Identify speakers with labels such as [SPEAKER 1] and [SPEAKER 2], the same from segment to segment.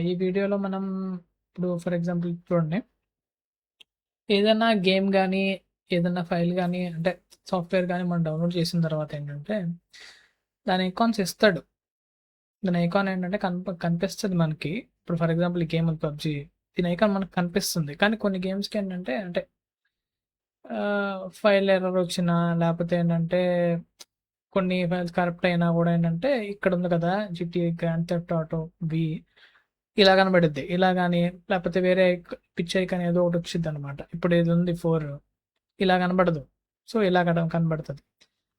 [SPEAKER 1] ఈ వీడియోలో మనం ఇప్పుడు ఫర్ ఎగ్జాంపుల్ చూడండి. ఏదైనా గేమ్ గానీ, ఏదన్నా ఫైల్ గానీ అంటే సాఫ్ట్‌వేర్ గానీ మనం డౌన్‌లోడ్ చేసిన తర్వాత ఏంటంటే, దాని ఐకాన్స్ ఇస్తాడు. దాని ఐకాన్ ఏంటంటే కనిపిస్తది మనకి. ఇప్పుడు ఫర్ ఎగ్జాంపుల్ ఈ గేమ్ ఉంది పబ్‌జీ. దీని ఐకాన్ మనకు కనిపిస్తుంది. కానీ కొన్ని గేమ్స్‌కి ఏంటంటే అంటే ఫైల్ ఎర్రర్ వచ్చినా లేపోతే ఏంటంటే కొన్ని ఫైల్స్ కరప్ట్ అయినా గూడా ఏంటంటే ఇక్కడ ఉంది కదా! జీటీఏ గ్రాండ్ థెఫ్ట్ ఆటో వి ఇలా కనబడిద్ది. ఇలా గాని లేపోతే వేరే పిచ్చి ఐకాన్ ఏదో ఒకటి వచ్చిద్దనమాట. ఇప్పుడు ఇది ఉంది 4 ఇలా కనబడదు. సో, ఇలా కనబడతది.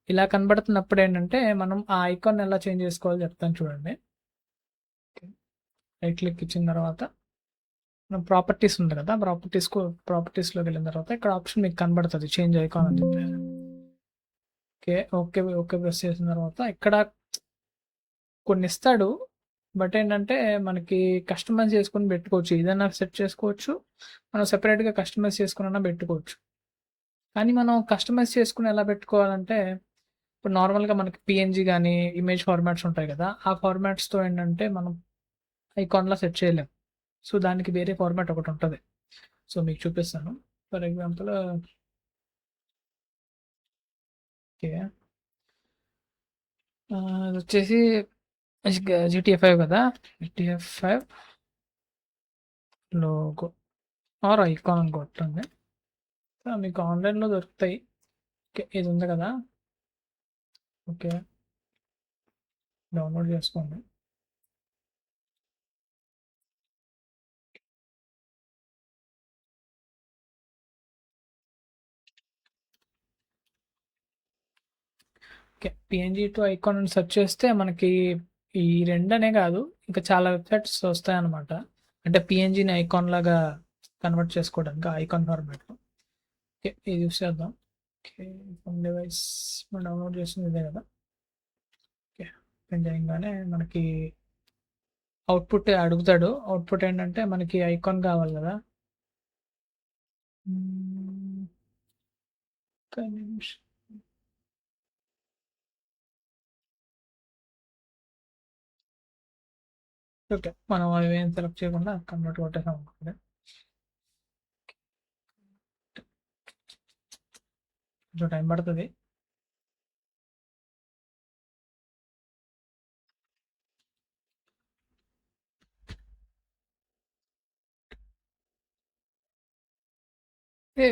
[SPEAKER 1] ఇలా కనబడుతున్నప్పుడు ఏంటంటే మనం ఆ ఐకాన్ ఎలా చేంజ్ చేసుకోవాలో చెప్తాను చూడండి. రైట్ క్లిక్ ఇచ్చిన తర్వాత మనం ప్రాపర్టీస్ ఉంది కదా! ప్రాపర్టీస్‌లోకెళ్ళిన తర్వాత ఇక్కడ ఆప్షన్ మీకు కనబడతది చేంజ్ ఐకాన్ అని చెప్పి. ఓకే ప్రెస్ చేసిన తర్వాత ఇక్కడ కొన్ని ఇస్తాడు. బట్ ఏంటంటే మనకి కస్టమైజ్ చేసుకొని పెట్టుకోవచ్చు. ఏదైనా సెట్ చేసుకోవచ్చు. మనం సెపరేట్‌గా కస్టమైజ్ చేసుకొనైనా పెట్టుకోవచ్చు. కానీ మనం కస్టమైజ్ చేసుకొని ఎలా పెట్టుకోవాలంటే, ఇప్పుడు నార్మల్‌గా మనకి పీఎన్‌జీ గానీ, ఇమేజ్ ఫార్మాట్స్ ఉంటాయి కదా! ఆ ఫార్మాట్స్‌తో ఏంటంటే మనం ఐకాన్‌లా సెట్ చేయలేం. సో, దానికి వేరే ఫార్మాట్ ఒకటుంటది. సో, మీకు చూపిస్తాను. For example okay. అదొచ్చేసి జీటీఏ 5 కదా! జీటీఏ 5 లోగో ఆర్ ఐకాన్ అని కొట్టండి. మీకు ఆన్‌లైన్‌లో దొరుకుతాయి. ఓకే. ఇది ఉంది కదా! ఓకే. డౌన్‌లోడ్ చేసుకోండి. ఓకే. పీఎన్‌జీ టు ఐకాన్ అని సెర్చ్ చేస్తే మనకి ఈ 2 అనే కాదు, ఇంకా చాలా వెబ్‌సైట్స్ వస్తాయన్నమాట. అంటే పీఎన్‌జీని ఐకాన్ లాగా కన్వర్ట్ చేసుకోవడానికి ఐకాన్ ఫార్మాట్‌లో. ఓకే. ఇది యూజ్ చేద్దాం. ఓకే. ఫ్రమ్ డివైస్ మనం డౌన్‌లోడ్ చేసింది ఇదే కదా! ఓకే. ఓపెన్ చేయంగానే మనకి అవుట్‌పుట్ అడుగుతాడు. అవుట్‌పుట్ ఏంటంటే మనకి ఐకాన్ కావాలి కదా! ఒక్క నిమిషం. ఓకే. మనం అవేం సెలెక్ట్ చేయకుండా కన్వర్ట్ కొట్టేసాం అనుకోండి. కొంచెం టైం పడతది. ఏ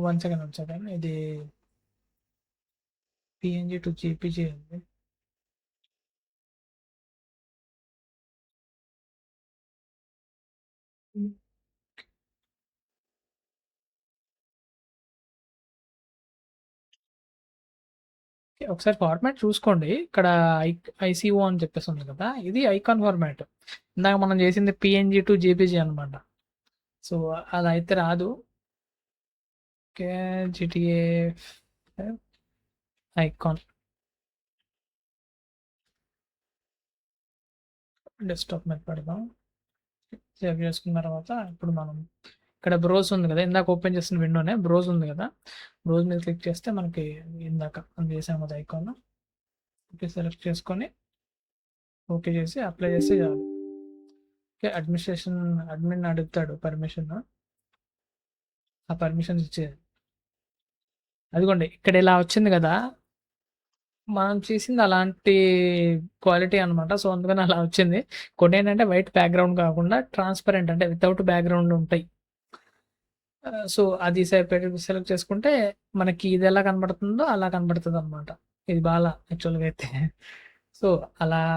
[SPEAKER 1] వన్ సెకండ్. ఇది పీఎన్‌జీ టు జేపీజీ అండి. ఒకసారి ఫార్మాట్ చూసుకోండి. ఇక్కడ ఐ ఐసీఓ అని చెప్పేసి ఉంది కదా! ఇది ఐకాన్ ఫార్మాట్. ఇందాక మనం చేసింది పీఎన్‌జీ టు జేపీజీ అనమాట. సో, అలా అయితే రాదు. ఓకే. జీటీఏ ఐకాన్ డెస్క్‌టాప్ మీద పెడదాం. సేవ్ చేసుకున్న తర్వాత ఇప్పుడు మనం ఇక్కడ బ్రౌజ్ ఉంది కదా! ఇందాక ఓపెన్ చేసిన విండోనే బ్రౌజ్ ఉంది కదా! బ్రౌజ్ మీద క్లిక్ చేస్తే మనకి ఇందాక మనం చేసాం కదా ఐకాన్. ఓకే. సెలెక్ట్ చేసుకొని ఓకే చేసి అప్లై చేస్తే చాలు. ఓకే. అడ్మిన్ అడుగుతాడు పర్మిషన్. ఆ పర్మిషన్స్ ఇచ్చేయాలి. అదిగోండి ఇక్కడ ఇలా వచ్చింది కదా! మనం చేసింది అలాంటి క్వాలిటీ అనమాట. సో, అందుకని అలా వచ్చింది. కొన్నేంటంటే వైట్ బ్యాక్‌గ్రౌండ్ కాకుండా ట్రాన్స్‌పరెంట్ అంటే వితౌట్ బ్యాక్‌గ్రౌండ్ ఉంటాయి. సో, అది సెలెక్ట్ చేసుకుంటే మనకి ఇది ఎలా కనబడుతుందో అలా కనబడుతదనమాట. ఇది యాక్చువల్‌గా అయితే. సో, అలా